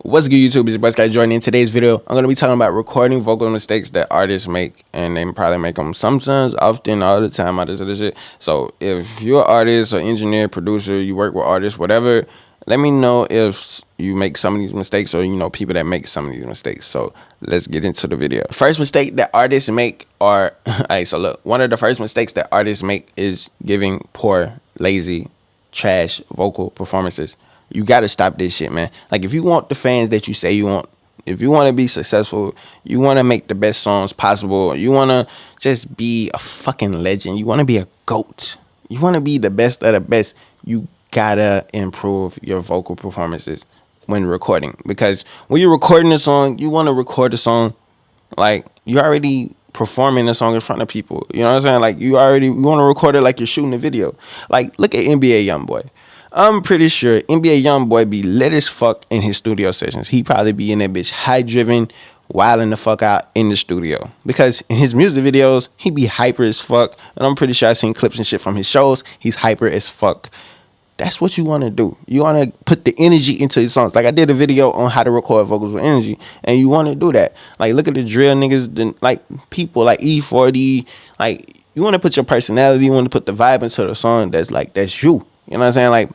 What's good, YouTube? It's your boy Jordxn. In today's video, I'm going to be talking about recording vocal mistakes that artists make, and they probably make them sometimes, often, all the time, all this other shit. So if you're an artist or engineer, producer, you work with artists, whatever, let me know if you make some of these mistakes or you know people that make some of these mistakes. So let's get into the video. First mistake that artists make are, alright, so look, one of the first mistakes that artists make is giving poor, lazy, trash vocal performances. You got to stop this shit, man. Like, if you want the fans that you say you want, if you want to be successful, you want to make the best songs possible, you want to just be a fucking legend, you want to be a GOAT, you want to be the best of the best, you gotta improve your vocal performances when recording. Because when you're recording a song, you want to record the song like you're already performing the song in front of people. You know what I'm saying? Like, you want to record it like you're shooting a video. Like, look at NBA Youngboy. I'm pretty sure NBA Youngboy be lit as fuck in his studio sessions. He probably be in that bitch high driven, wilding the fuck out in the studio. Because in his music videos, he be hyper as fuck. And I'm pretty sure I've seen clips and shit from his shows. He's hyper as fuck. That's what you want to do. You want to put the energy into your songs. Like, I did a video on how to record vocals with energy, and you want to do that. Like, look at the drill niggas, like people like E40. Like, you want to put your personality, you want to put the vibe into the song that's you. You know what I'm saying? Like,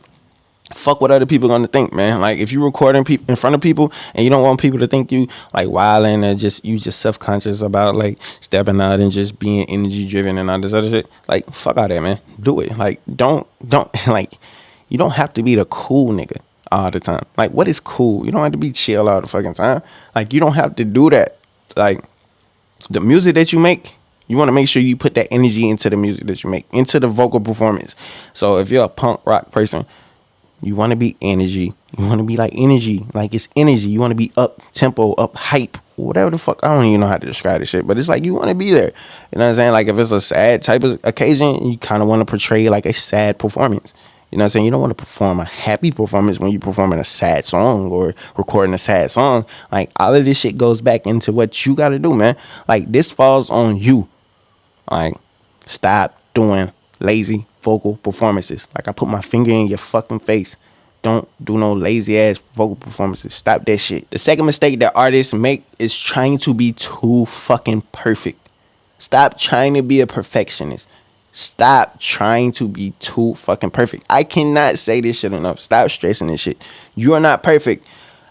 fuck what other people gonna think, man. Like, if you recording people in front of people and you don't want people to think you like wilding and you just self-conscious about like stepping out and just being energy driven and all this other shit, like, fuck all that, man. Do it. Like, don't like, you don't have to be the cool nigga all the time. Like, what is cool? You don't have to be chill all the fucking time. Like, you don't have to do that. Like, the music that you make, you want to make sure you put that energy into the music that you make, into the vocal performance. So if you're a punk rock person, you want to be energy. You want to be like energy. Like, it's energy. You want to be up tempo, up hype, whatever the fuck. I don't even know how to describe this shit, but it's like you want to be there. You know what I'm saying? Like, if it's a sad type of occasion, you kind of want to portray like a sad performance. You know what I'm saying? You don't want to perform a happy performance when you're performing a sad song or recording a sad song. Like, all of this shit goes back into what you got to do, man. Like, this falls on you. Like, stop doing lazy vocal performances. Like, I put my finger in your fucking face. Don't do no lazy ass vocal performances. Stop that shit. The second mistake that artists make is trying to be too fucking perfect. Stop trying to be a perfectionist. Stop trying to be too fucking perfect. I cannot say this shit enough. Stop stressing this shit. You are not perfect.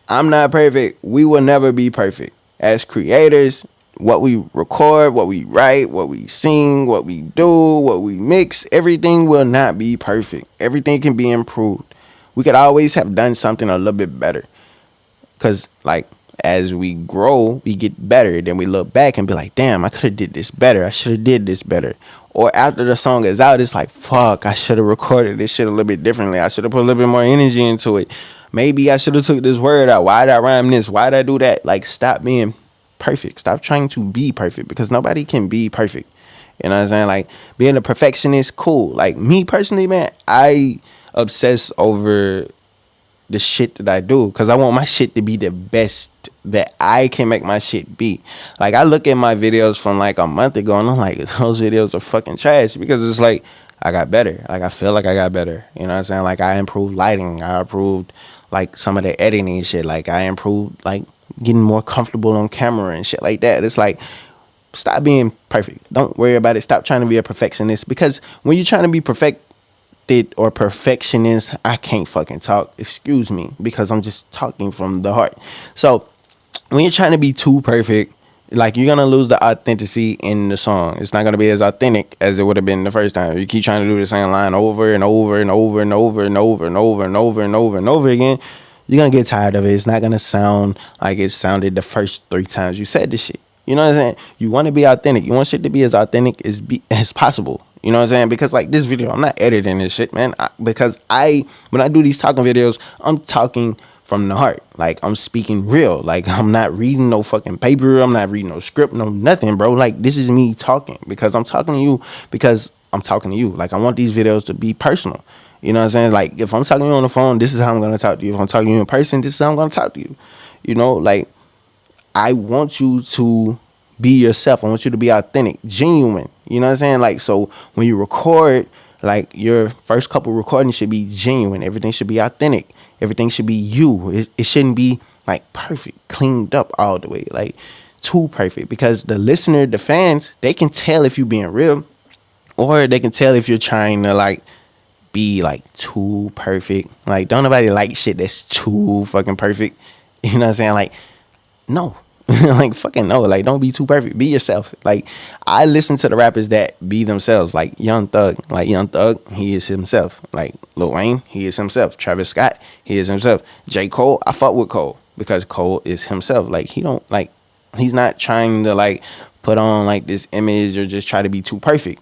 I'm not perfect. We will never be perfect. As creators, what we record, what we write, what we sing, what we do, what we mix, everything will not be perfect. Everything can be improved. We could always have done something a little bit better. Because, like, as we grow, we get better. Then we look back and be like, damn, I could have did this better. I should have did this better. Or after the song is out, it's like, fuck, I should have recorded this shit a little bit differently. I should have put a little bit more energy into it. Maybe I should have took this word out. Why did I rhyme this? Why did I do that? Like, stop being perfect. Stop trying to be perfect, because nobody can be perfect. You know what I'm saying? Like, being a perfectionist, cool. Like, me personally, man, I obsess over the shit that I do, because I want my shit to be the best that I can make my shit be. Like, I look at my videos from like a month ago and I'm like, those videos are fucking trash, because it's like I got better. Like, I feel like I got better. You know what I'm saying? Like, I improved lighting. I improved like some of the editing and shit. Like, I improved like getting more comfortable on camera and shit like that. It's like, stop being perfect. Don't worry about it. Stop trying to be a perfectionist, because when you're trying to be perfected or perfectionist, I can't fucking talk, excuse me, because I'm just talking from the heart. So when you're trying to be too perfect, like, you're gonna lose the authenticity in the song. It's not gonna be as authentic as it would have been the first time. You keep trying to do the same line over and over and over and over and over and over and over and over and over again. You're gonna get tired of it. It's not gonna sound like it sounded the first 3 times you said this shit. You know what I'm saying? You want to be authentic. You want shit to be as authentic as possible. You know what I'm saying? Because, like, this video, I'm not editing this shit, man. Because when I do these talking videos, I'm talking from the heart. Like, I'm speaking real. Like, I'm not reading no fucking paper. I'm not reading no script, no nothing, bro. Like, this is me talking, because I'm talking to you because I'm talking to you. Like, I want these videos to be personal. You know what I'm saying? Like, if I'm talking to you on the phone, this is how I'm going to talk to you. If I'm talking to you in person, this is how I'm going to talk to you. You know, like, I want you to be yourself. I want you to be authentic, genuine. You know what I'm saying? Like, so when you record, like, your first couple recordings should be genuine. Everything should be authentic. Everything should be you. It shouldn't be like perfect, cleaned up all the way, like too perfect. Because the listener, the fans, they can tell if you being real, or they can tell if you're trying to like be like too perfect. Like, don't nobody like shit that's too fucking perfect. You know what I'm saying? Like, no. Like, fucking no. Like, don't be too perfect. Be yourself. Like, I listen to the rappers that be themselves. Like Young Thug. Like, Young Thug, he is himself. Like Lil Wayne, he is himself. Travis Scott, he is himself. J. Cole, I fuck with Cole because Cole is himself. Like, he don't like, he's not trying to like put on like this image or just try to be too perfect.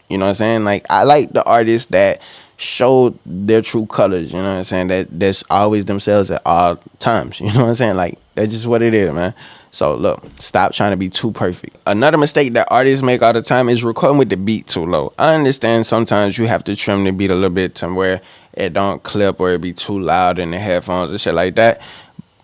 You know what I'm saying? Like, I like the artists that show their true colors. You know what I'm saying? That's always themselves at all times. You know what I'm saying? Like, that's just what it is, man. So look, stop trying to be too perfect. Another mistake that artists make all the time is recording with the beat too low. I understand sometimes you have to trim the beat a little bit to where it don't clip or it be too loud in the headphones and shit like that.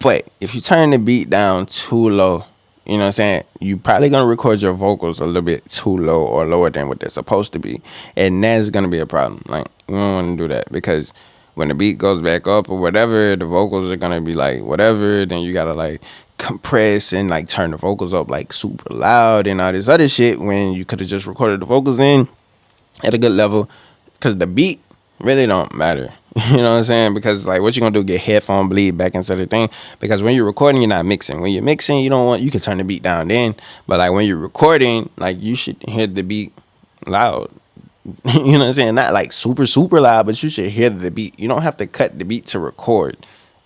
But if you turn the beat down too low, you know what I'm saying, you probably gonna record your vocals a little bit too low or lower than what they're supposed to be, and that's gonna be a problem. Like, you don't want to do that, because when the beat goes back up or whatever, the vocals are gonna be like whatever. Then you gotta like compress and like turn the vocals up like super loud and all this other shit, when you could have just recorded the vocals in at a good level, because the beat really don't matter. You know what I'm saying? Because like, what you gonna do, get headphone bleed back into the thing? Because when you're recording, you're not mixing. When you're mixing, you can turn the beat down then, but like when you're recording, like, you should hear the beat loud. You know what I'm saying? Not like super super loud, but you should hear the beat. You don't have to cut the beat to record.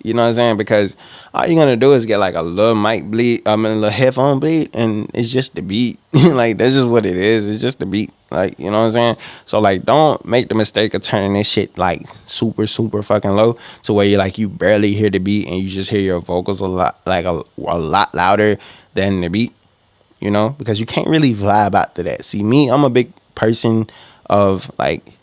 You know what I'm saying? Because all you're gonna do is get like a little mic bleed, a little headphone bleed, and it's just the beat. Like, that's just what it is. It's just the beat. Like, you know what I'm saying? So like, don't make the mistake of turning this shit like super super fucking low to where you barely hear the beat and you just hear your vocals a lot, like a lot louder than the beat. You know, because you can't really vibe after that. See, me, I'm a big person of like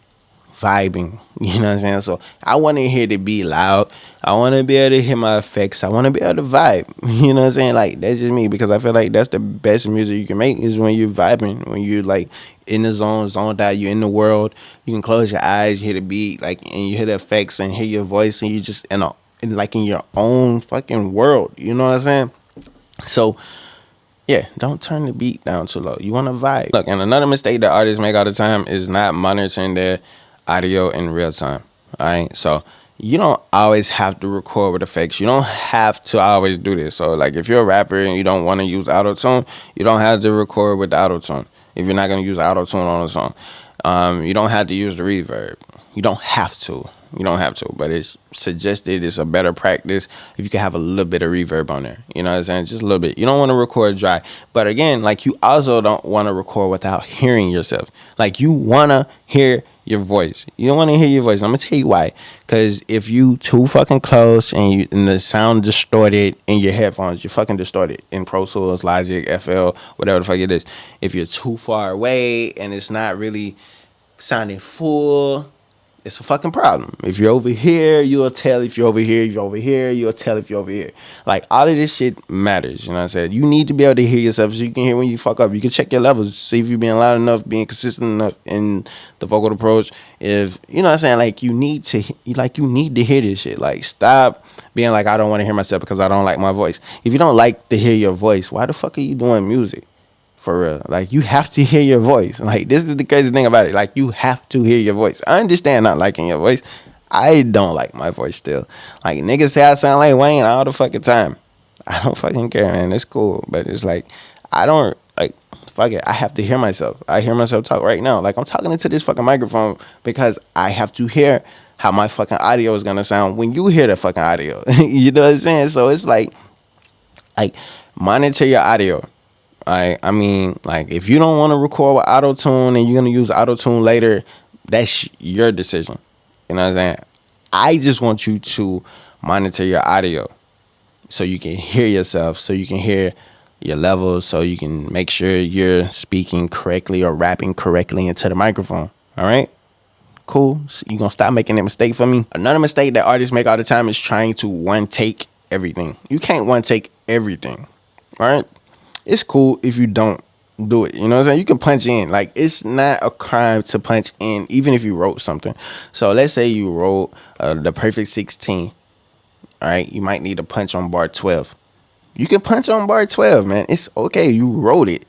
vibing. You know what I'm saying? So I want to hear the beat loud. I want to be able to hear my effects. I want to be able to vibe. You know what I'm saying? Like, that's just me, because I feel like that's the best music you can make, is when you're vibing, when you're like in the zoned out, you're in the world. You can close your eyes, you hear the beat, like, and you hear the effects and hear your voice, and you just in your own fucking world. You know what I'm saying? So yeah, don't turn the beat down too low. You want to vibe. Look, and another mistake that artists make all the time is not monitoring their audio in real time. All right, so you don't always have to record with effects. You don't have to always do this. So like, if you're a rapper and you don't want to use Autotune, you don't have to record with the Autotune. If you're not going to use Autotune on a song, you don't have to use the reverb. You don't have to. You don't have to, but it's suggested. It's a better practice if you can have a little bit of reverb on there. You know what I'm saying? Just a little bit. You don't want to record dry. But again, like, you also don't want to record without hearing yourself. Like, you want to hear your voice. You don't want to hear your voice. I'm going to tell you why. Because if you too fucking close and the sound distorted in your headphones, you're fucking distorted in Pro Tools, Logic, FL, whatever the fuck it is. If you're too far away and it's not really sounding full, it's a fucking problem. If you're over here, you'll tell if you're over here. If you're over here, you'll tell if you're over here. Like, all of this shit matters. You know what I'm saying? You need to be able to hear yourself so you can hear when you fuck up. You can check your levels, see if you're being loud enough, being consistent enough in the vocal approach. If, you know what I'm saying, like, you need to hear this shit. Like, stop being like, I don't want to hear myself because I don't like my voice. If you don't like to hear your voice, why the fuck are you doing music? For real. Like, you have to hear your voice. Like, this is the crazy thing about it. Like, you have to hear your voice. I understand not liking your voice. I don't like my voice still. Like, niggas say I sound like Wayne all the fucking time. I don't fucking care, man. It's cool. But it's like, I don't, like, fuck it. I have to hear myself. I hear myself talk right now. Like, I'm talking into this fucking microphone because I have to hear how my fucking audio is going to sound when you hear the fucking audio. You know what I'm saying? So it's like, monitor your audio. I mean, like, if you don't want to record with Autotune and you're going to use Autotune later, that's your decision. You know what I'm saying? I just want you to monitor your audio so you can hear yourself, so you can hear your levels, so you can make sure you're speaking correctly or rapping correctly into the microphone. All right? Cool. So you going to stop making that mistake for me? Another mistake that artists make all the time is trying to one take everything. You can't one take everything. All right? It's cool if you don't do it. You know what I'm saying? You can punch in. Like, it's not a crime to punch in, even if you wrote something. So let's say you wrote the Perfect 16. All right, you might need to punch on bar 12. You can punch on bar 12, man. It's okay. You wrote it.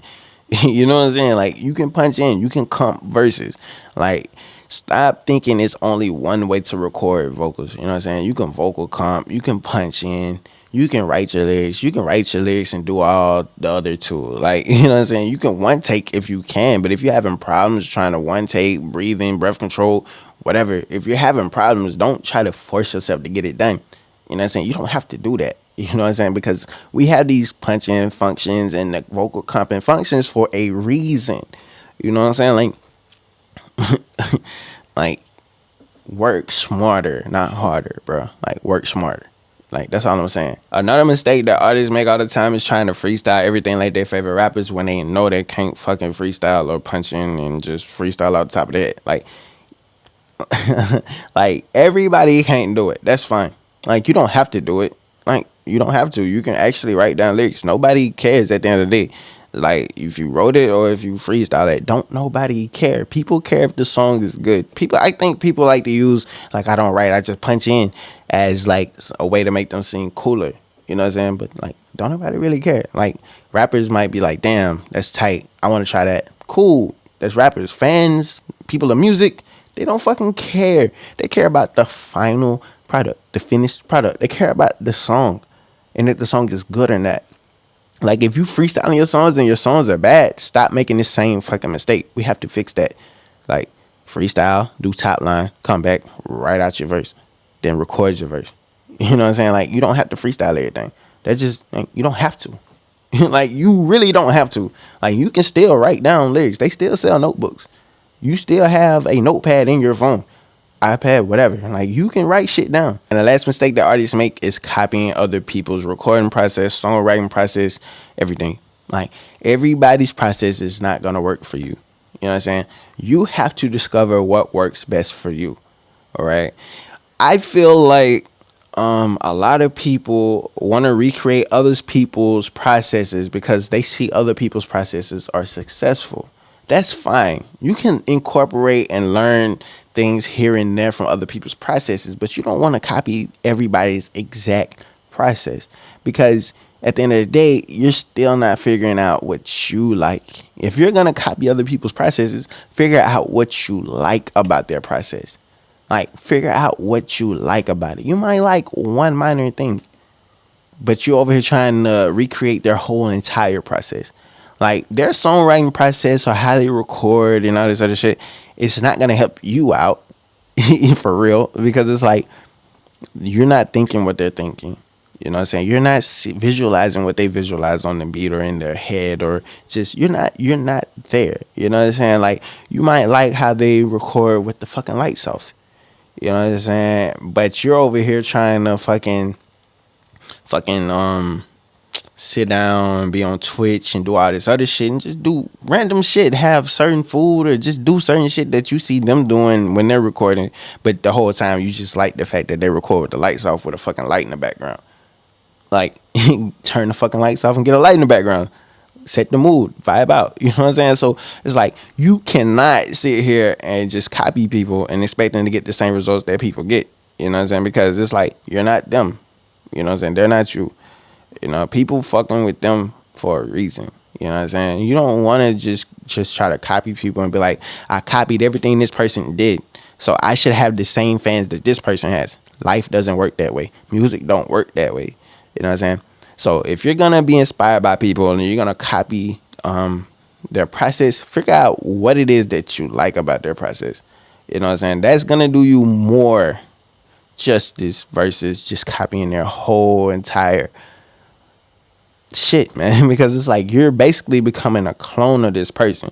You know what I'm saying? Like, you can punch in, you can comp verses. Like, stop thinking it's only one way to record vocals. You know what I'm saying? You can vocal comp, you can punch in, you can write your lyrics, and do all the other two. Like, you know what I'm saying? You can one take if you can, but if you're having problems trying to one take, breathing, breath control, whatever, if you're having problems, don't try to force yourself to get it done. You know what I'm saying? You don't have to do that. You know what I'm saying? Because we have these punch-in functions and the vocal comping functions for a reason. You know what I'm saying? Like work smarter, not harder, bro. Like, work smarter. Like, that's all I'm saying. Another mistake that artists make all the time is trying to freestyle everything like their favorite rappers when they know they can't fucking freestyle or punch in and just freestyle out the top of their head. Like everybody can't do it. That's fine. Like, you don't have to do it. Like, you don't have to. You can actually write down lyrics. Nobody cares at the end of the day. Like, if you wrote it or if you freestyle it, don't nobody care. People care if the song is good. I think people like to use, like, I don't write, I just punch in, as like a way to make them seem cooler. You know what I'm saying? But like, don't nobody really care. Like, rappers might be like, damn, that's tight, I want to try that. Cool. That's rappers. Fans, people of music, they don't fucking care. They care about the final product, the finished product. They care about the song and if the song is good or not. Like, if you freestyling your songs and your songs are bad, stop making the same fucking mistake. We have to fix that. Like, freestyle, do top line, come back, write out your verse, then record your verse. You know what I'm saying? Like, you don't have to freestyle everything. That's just, like, you don't have to. Like, you really don't have to. Like, you can still write down lyrics. They still sell notebooks. You still have a notepad in your phone, iPad, whatever. Like, you can write shit down. And the last mistake that artists make is copying other people's recording process, songwriting process, everything. Like, everybody's process is not gonna work for you. You know what I'm saying? You have to discover what works best for you. All right. I feel like a lot of people want to recreate other people's processes because they see other people's processes are successful. That's fine. You can incorporate and learn things here and there from other people's processes, but you don't want to copy everybody's exact process, because at the end of the day, you're still not figuring out what you like. If you're going to copy other people's processes, figure out what you like about their process. Like, figure out what you like about it. You might like one minor thing, but you're over here trying to recreate their whole entire process. Like, their songwriting process or how they record and all this other shit, it's not going to help you out for real, because it's like, you're not thinking what they're thinking. You know what I'm saying? You're not visualizing what they visualize on the beat or in their head, or just, you're not there. You know what I'm saying? Like, you might like how they record with the fucking lights off. You know what I'm saying? But you're over here trying to fucking sit down and be on Twitch and do all this other shit and just do random shit, have certain food, or just do certain shit that you see them doing when they're recording, but the whole time you just like the fact that they record with the lights off with a fucking light in the background. Like, turn the fucking lights off and get a light in the background. Set the mood, vibe out. You know what I'm saying? So it's like, you cannot sit here and just copy people and expect them to get the same results that people get. You know what I'm saying? Because it's like, you're not them. You know what I'm saying? They're not you. You know, people fucking with them for a reason. You know what I'm saying? You don't want to just try to copy people and be like, I copied everything this person did, so I should have the same fans that this person has. Life doesn't work that way. Music don't work that way. You know what I'm saying? So if you're going to be inspired by people and you're going to copy their process, figure out what it is that you like about their process. You know what I'm saying? That's going to do you more justice versus just copying their whole entire shit, man. Because it's like, you're basically becoming a clone of this person.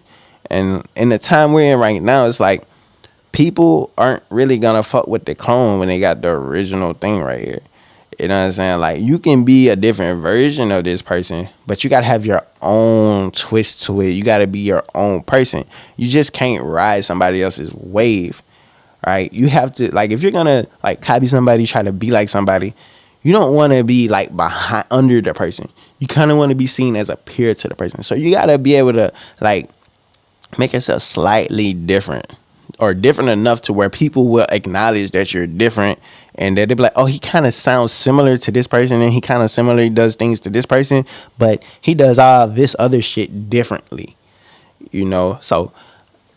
And in the time we're in right now, it's like, people aren't really going to fuck with the clone when they got the original thing right here. You know what I'm saying? Like, you can be a different version of this person, but you got to have your own twist to it. You got to be your own person. You just can't ride somebody else's wave, right? You have to, like, if you're going to, like, copy somebody, try to be like somebody, you don't want to be, like, behind, under the person. You kind of want to be seen as a peer to the person. So you got to be able to, like, make yourself slightly different or different enough to where people will acknowledge that you're different, and that they'll be like, oh, he kind of sounds similar to this person, and he kind of similarly does things to this person, but he does all this other shit differently, So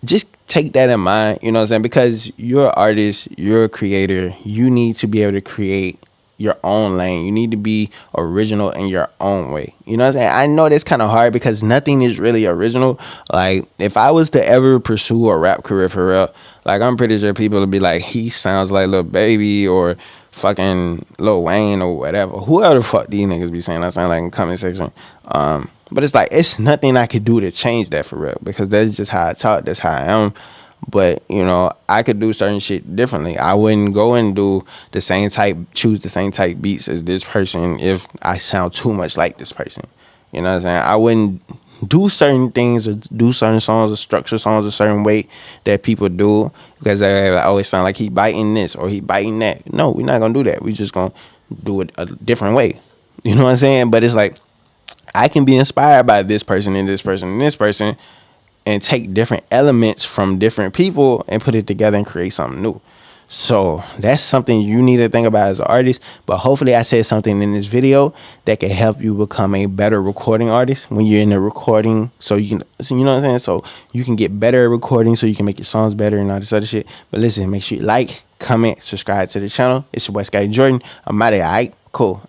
just take that in mind, you know what I'm saying? Because you're an artist, you're a creator, you need to be able to create your own lane. You need to be original in your own way. You know what I'm saying? I know that's kind of hard because nothing is really original. Like, if I was to ever pursue a rap career for real, like, I'm pretty sure people would be like, he sounds like Lil Baby or fucking Lil Wayne or whatever. Whoever the fuck these niggas be saying, I sound like in the comment section. But it's like, it's nothing I could do to change that for real, because that's just how I talk. That's how I am. But, I could do certain shit differently. I wouldn't go and choose the same type beats as this person if I sound too much like this person. You know what I'm saying? I wouldn't do certain things or do certain songs or structure songs a certain way that people do because they always sound like he biting this or he biting that. No, we're not going to do that. We're just going to do it a different way. You know what I'm saying? But it's like, I can be inspired by this person and this person and this person and take different elements from different people and put it together and create something new. So that's something you need to think about as an artist. But hopefully I said something in this video that can help you become a better recording artist when you're in the recording. So you know what I'm saying? So you can get better at recording so you can make your songs better and all this other shit. But listen, make sure you like, comment, subscribe to the channel. It's your boy Jordxn. I'm out of here. All right, cool.